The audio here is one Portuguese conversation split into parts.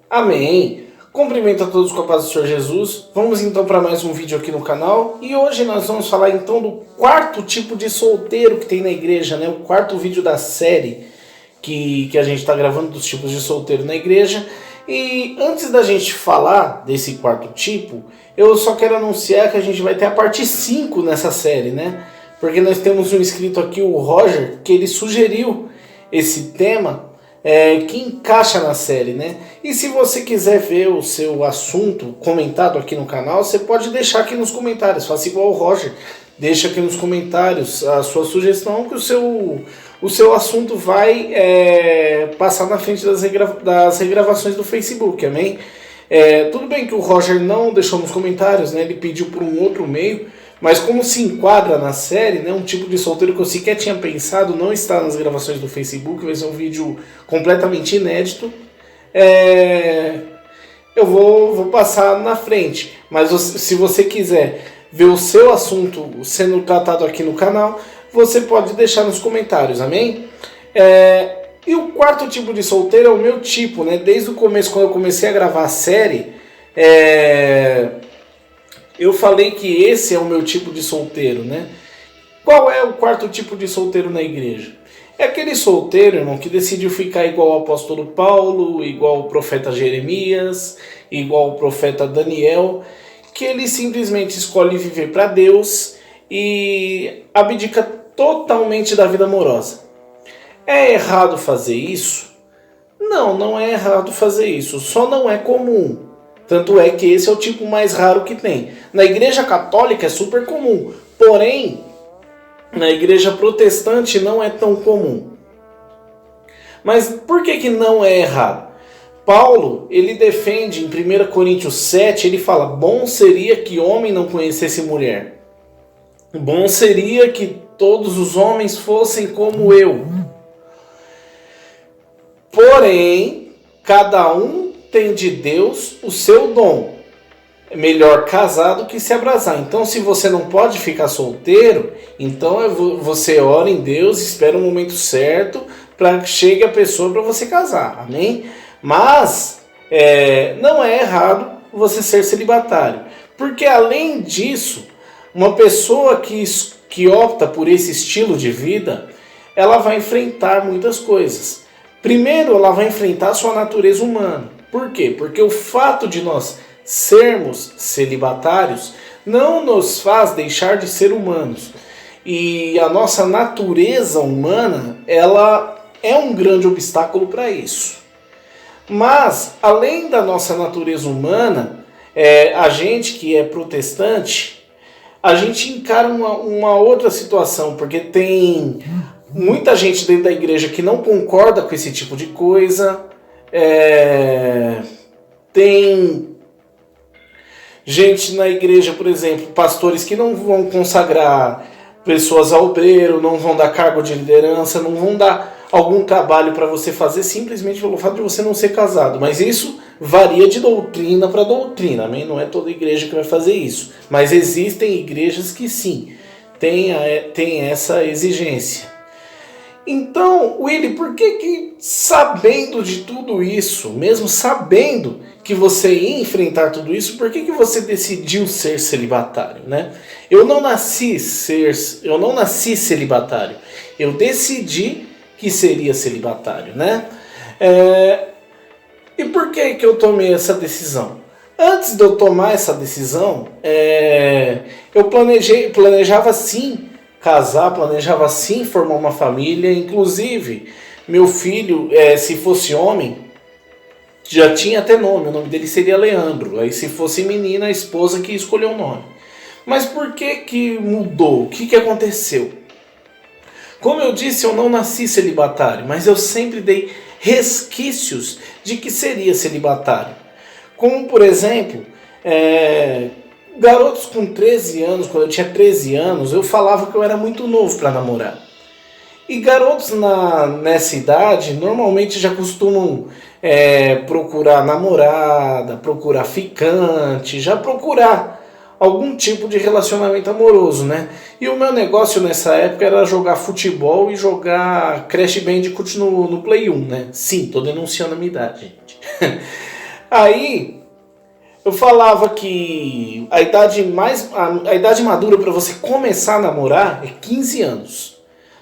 Amém! Cumprimento a todos com a paz do Senhor Jesus. Vamos então para mais um vídeo aqui no canal. E hoje nós vamos falar então do quarto tipo de solteiro que tem na igreja, né? O quarto vídeo da série que a gente está gravando dos tipos de solteiro na igreja. E antes da gente falar desse quarto tipo, eu só quero anunciar que a gente vai ter a parte 5 nessa série, né? Porque nós temos um inscrito aqui, o Roger, que ele sugeriu esse tema que encaixa na série, né? E se você quiser ver o seu assunto comentado aqui no canal, você pode deixar aqui nos comentários. Faça igual o Roger, deixa aqui nos comentários a sua sugestão que o seu assunto vai passar na frente das regravações do Facebook, amém? Tudo bem que o Roger não deixou nos comentários, né? Ele pediu por um outro meio, mas como se enquadra na série, né, um tipo de solteiro que eu sequer tinha pensado, não está nas gravações do Facebook, vai ser um vídeo completamente inédito, eu vou passar na frente. Mas se você quiser ver o seu assunto sendo tratado aqui no canal, você pode deixar nos comentários, amém? E o quarto tipo de solteiro é o meu tipo, né? Desde o começo, quando eu comecei a gravar a série, eu falei que esse é o meu tipo de solteiro, né? Qual é o quarto tipo de solteiro na igreja? É aquele solteiro, irmão, que decidiu ficar igual ao apóstolo Paulo, igual o profeta Jeremias, igual o profeta Daniel, que ele simplesmente escolhe viver para Deus e abdica totalmente da vida amorosa. É errado fazer isso? Não, não é errado fazer isso, só não é comum. Tanto é que esse é o tipo mais raro que tem. Na igreja católica é super comum, porém, na igreja protestante não é tão comum. Mas por que não é errado? Paulo, ele defende em 1 Coríntios 7, ele fala: bom seria que homem não conhecesse mulher. Bom seria que todos os homens fossem como eu. Porém, cada um tem de Deus o seu dom. É melhor casar do que se abrasar. Então, se você não pode ficar solteiro, então você ora em Deus, espera o momento certo para que chegue a pessoa para você casar. Amém? Mas não é errado você ser celibatário. Porque além disso, uma pessoa que opta por esse estilo de vida, ela vai enfrentar muitas coisas. Primeiro, ela vai enfrentar a sua natureza humana. Por quê? Porque o fato de nós sermos celibatários não nos faz deixar de ser humanos. E a nossa natureza humana, ela é um grande obstáculo para isso. Mas, além da nossa natureza humana, a gente que é protestante, a gente encara uma outra situação, porque tem muita gente dentro da igreja que não concorda com esse tipo de coisa. Tem gente na igreja, por exemplo, pastores que não vão consagrar pessoas ao obreiro, não vão dar cargo de liderança, não vão dar algum trabalho para você fazer simplesmente pelo fato de você não ser casado. Mas isso varia de doutrina para doutrina, amém? Não é toda igreja que vai fazer isso. Mas existem igrejas que sim, tem essa exigência. Então, Willy, por que sabendo de tudo isso, mesmo sabendo que você ia enfrentar tudo isso, por que você decidiu ser celibatário, né? Eu não nasci celibatário. Eu decidi que seria celibatário, né? E por que eu tomei essa decisão? Antes de eu tomar essa decisão, eu planejava sim casar, planejava sim formar uma família. Inclusive, meu filho, se fosse homem, já tinha até nome, o nome dele seria Leandro. Aí se fosse menina, a esposa que escolheu o nome. Mas por que mudou? O que aconteceu? Como eu disse, eu não nasci celibatário, mas eu sempre dei resquícios de que seria celibatário. Como, por exemplo, garotos com 13 anos, quando eu tinha 13 anos, eu falava que eu era muito novo para namorar. E garotos nessa idade normalmente já costumam procurar namorada, procurar ficante, já procurar algum tipo de relacionamento amoroso, né? E o meu negócio nessa época era jogar futebol e jogar Crash Bandicoot no Play 1, né? Sim, tô denunciando a minha idade, gente. Aí eu falava que a idade madura para você começar a namorar é 15 anos.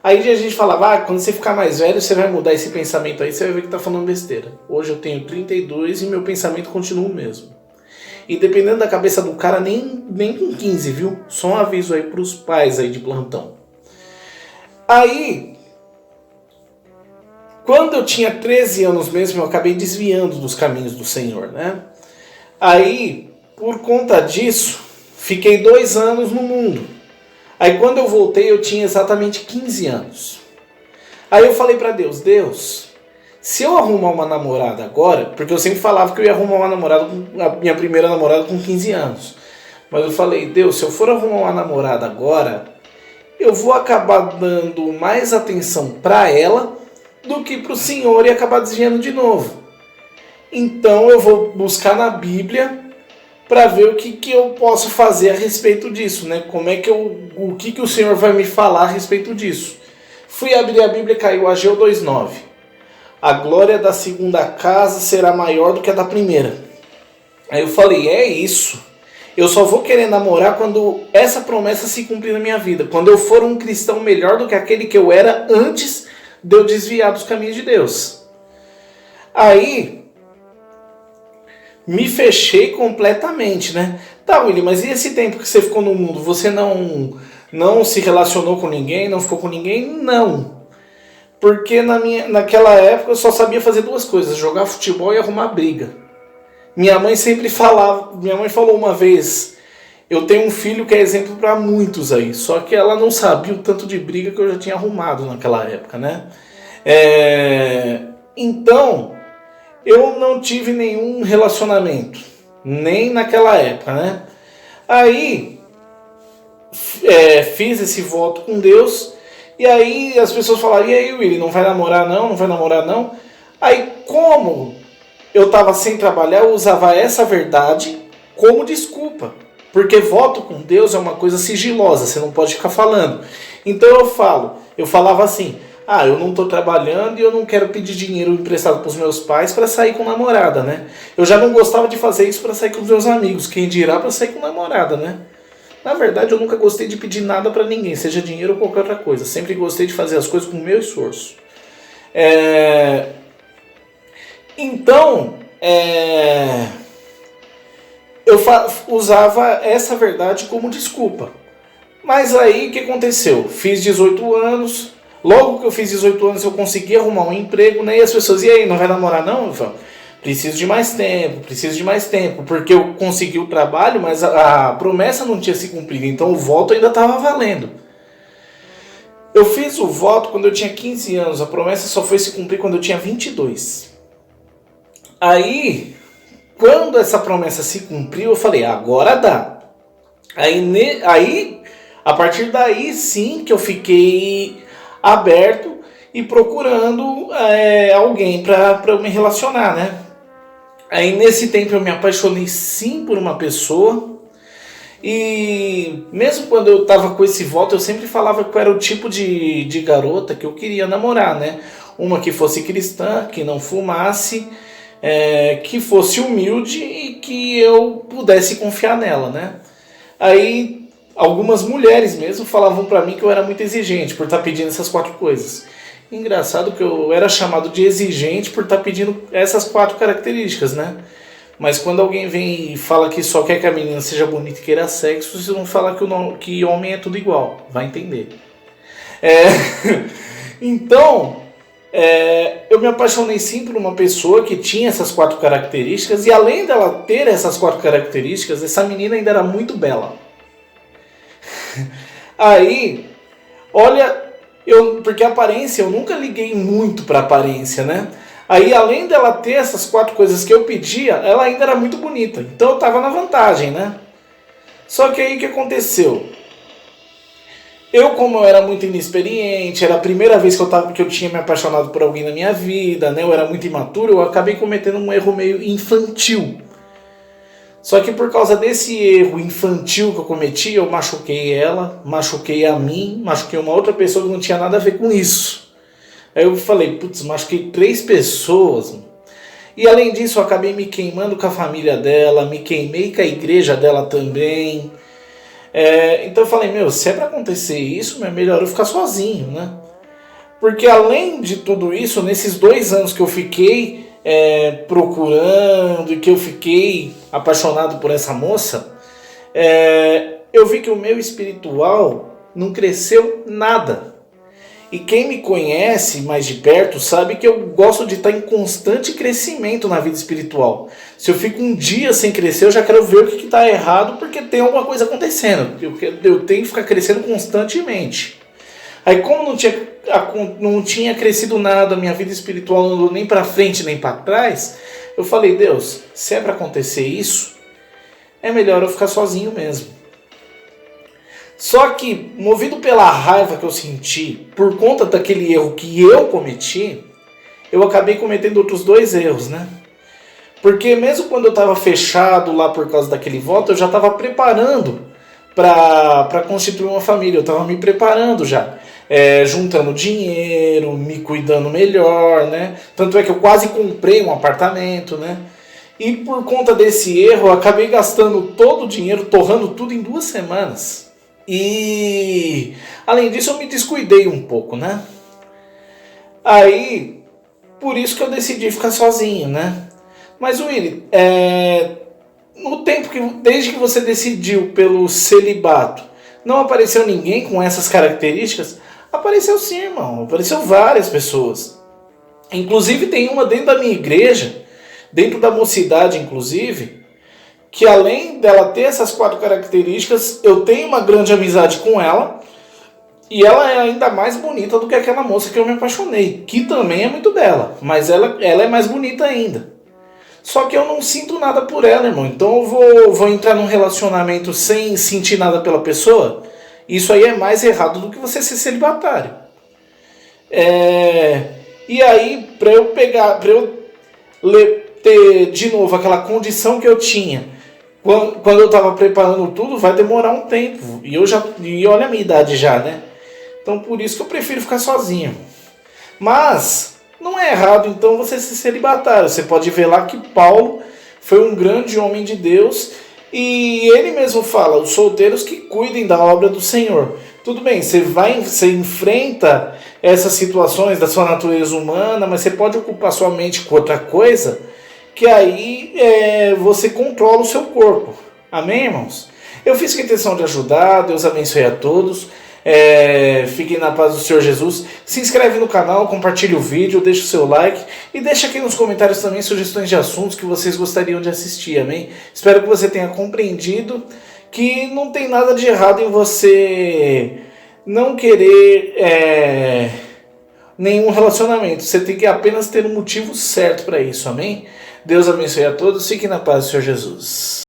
Aí a gente falava, quando você ficar mais velho, você vai mudar esse pensamento aí, você vai ver que tá falando besteira. Hoje eu tenho 32 e meu pensamento continua o mesmo. E dependendo da cabeça do cara, nem com 15, viu? Só um aviso aí pros pais aí de plantão. Aí, quando eu tinha 13 anos mesmo, eu acabei desviando dos caminhos do Senhor, né? Aí, por conta disso, fiquei 2 anos no mundo. Aí quando eu voltei, eu tinha exatamente 15 anos. Aí eu falei pra Deus, se eu arrumar uma namorada agora, porque eu sempre falava que eu ia arrumar uma namorada, a minha primeira namorada com 15 anos. Mas eu falei, Deus, se eu for arrumar uma namorada agora, eu vou acabar dando mais atenção pra ela do que pro Senhor e acabar desviando de novo. Então eu vou buscar na Bíblia para ver o que eu posso fazer a respeito disso, né? O que o Senhor vai me falar a respeito disso. Fui abrir a Bíblia e caiu Ageu 2:9. A glória da segunda casa será maior do que a da primeira. Aí eu falei, é isso. Eu só vou querer namorar quando essa promessa se cumprir na minha vida. Quando eu for um cristão melhor do que aquele que eu era antes de eu desviar dos caminhos de Deus. Aí me fechei completamente, né? Tá, William, mas e esse tempo que você ficou no mundo? Você não se relacionou com ninguém? Não ficou com ninguém? Não. Porque naquela época eu só sabia fazer 2 coisas: jogar futebol e arrumar briga. Minha mãe falou uma vez, eu tenho um filho que é exemplo para muitos aí, só que ela não sabia o tanto de briga que eu já tinha arrumado naquela época, né? Então, eu não tive nenhum relacionamento, nem naquela época, né? Aí, fiz esse voto com Deus, e aí as pessoas falaram, e aí, Willy, não vai namorar não? Não vai namorar não? Aí, como eu estava sem trabalhar, eu usava essa verdade como desculpa. Porque voto com Deus é uma coisa sigilosa, você não pode ficar falando. Então eu falava assim, eu não estou trabalhando e eu não quero pedir dinheiro emprestado para os meus pais para sair com namorada, né? Eu já não gostava de fazer isso para sair com os meus amigos, quem dirá para sair com namorada, né? Na verdade, eu nunca gostei de pedir nada para ninguém, seja dinheiro ou qualquer outra coisa. Sempre gostei de fazer as coisas com o meu esforço. Então, eu usava essa verdade como desculpa. Mas aí, o que aconteceu? Fiz 18 anos, logo que eu fiz 18 anos eu consegui arrumar um emprego, né? E as pessoas, e aí, não vai namorar não? Eu falo, preciso de mais tempo, porque eu consegui o trabalho, mas a promessa não tinha se cumprido, então o voto ainda estava valendo. Eu fiz o voto quando eu tinha 15 anos, a promessa só foi se cumprir quando eu tinha 22. Aí, quando essa promessa se cumpriu, eu falei, agora dá. Aí, a partir daí sim que eu fiquei aberto e procurando alguém para eu me relacionar, né? Aí nesse tempo eu me apaixonei sim por uma pessoa. E mesmo quando eu tava com esse voto, eu sempre falava que eu era o tipo de garota que eu queria namorar, né? Uma que fosse cristã, que não fumasse, que fosse humilde e que eu pudesse confiar nela, né? Aí algumas mulheres mesmo falavam pra mim que eu era muito exigente por estar pedindo essas 4 coisas. Engraçado que eu era chamado de exigente por estar pedindo essas 4 características, né? Mas quando alguém vem e fala que só quer que a menina seja bonita e queira sexo, você não fala que homem é tudo igual. Vai entender. Então, eu me apaixonei sim por uma pessoa que tinha essas 4 características. E além dela ter essas 4 características, essa menina ainda era muito bela. Aí, olha, porque a aparência, eu nunca liguei muito pra aparência, né? Aí, além dela ter essas 4 coisas que eu pedia, ela ainda era muito bonita. Então, eu tava na vantagem, né? Só que aí, o que aconteceu? Eu, como eu era muito inexperiente, era a primeira vez que eu tinha me apaixonado por alguém na minha vida, né? Eu era muito imaturo, eu acabei cometendo um erro meio infantil. Só que por causa desse erro infantil que eu cometi, eu machuquei ela, machuquei a mim, machuquei uma outra pessoa que não tinha nada a ver com isso. Aí eu falei, putz, machuquei 3 pessoas. E além disso, eu acabei me queimando com a família dela, me queimei com a igreja dela também. Então eu falei, meu, se é para acontecer isso, é melhor eu ficar sozinho, né? Porque além de tudo isso, nesses 2 anos que eu fiquei procurando e que eu fiquei apaixonado por essa moça, eu vi que o meu espiritual não cresceu nada. E quem me conhece mais de perto sabe que eu gosto de estar em constante crescimento na vida espiritual. Se eu fico um dia sem crescer, eu já quero ver o que está errado, porque tem alguma coisa acontecendo. Eu tenho que ficar crescendo constantemente. Aí como não tinha crescido nada, minha vida espiritual não andou nem para frente nem para trás, eu falei, Deus, se é para acontecer isso, é melhor eu ficar sozinho mesmo. Só que, movido pela raiva que eu senti, por conta daquele erro que eu cometi, eu acabei cometendo outros 2 erros, né? Porque mesmo quando eu estava fechado lá por causa daquele voto, eu já estava preparando para constituir uma família. Eu estava me preparando já, juntando dinheiro, me cuidando melhor, né? Tanto é que eu quase comprei um apartamento, né? E por conta desse erro, eu acabei gastando todo o dinheiro, torrando tudo em 2 semanas. E além disso eu me descuidei um pouco, né? Aí, por isso que eu decidi ficar sozinho, né? Mas Willy, no tempo desde que você decidiu pelo celibato, não apareceu ninguém com essas características? Apareceu sim, irmão. Apareceu várias pessoas. Inclusive tem uma dentro da minha igreja, dentro da mocidade inclusive, que além dela ter essas 4 características, eu tenho uma grande amizade com ela, e ela é ainda mais bonita do que aquela moça que eu me apaixonei, que também é muito bela, mas ela é mais bonita ainda. Só que eu não sinto nada por ela, irmão, então eu vou entrar num relacionamento sem sentir nada pela pessoa? Isso aí é mais errado do que você ser celibatário. E aí, para eu ter de novo aquela condição que eu tinha, quando eu estava preparando tudo, vai demorar um tempo. E olha a minha idade já, né? Então por isso que eu prefiro ficar sozinho. Mas não é errado então você ser celibatário. Você pode ver lá que Paulo foi um grande homem de Deus. E ele mesmo fala, os solteiros que cuidem da obra do Senhor. Tudo bem, você enfrenta essas situações da sua natureza humana, mas você pode ocupar sua mente com outra coisa, que aí você controla o seu corpo. Amém, irmãos? Eu fiz com a intenção de ajudar. Deus abençoe a todos. Fiquem na paz do Senhor Jesus. Se inscreve no canal, compartilhe o vídeo, deixa o seu like e deixa aqui nos comentários também sugestões de assuntos que vocês gostariam de assistir. Amém? Espero que você tenha compreendido que não tem nada de errado em você não querer nenhum relacionamento. Você tem que apenas ter um motivo certo para isso. Amém? Deus abençoe a todos. Fiquem na paz do Senhor Jesus.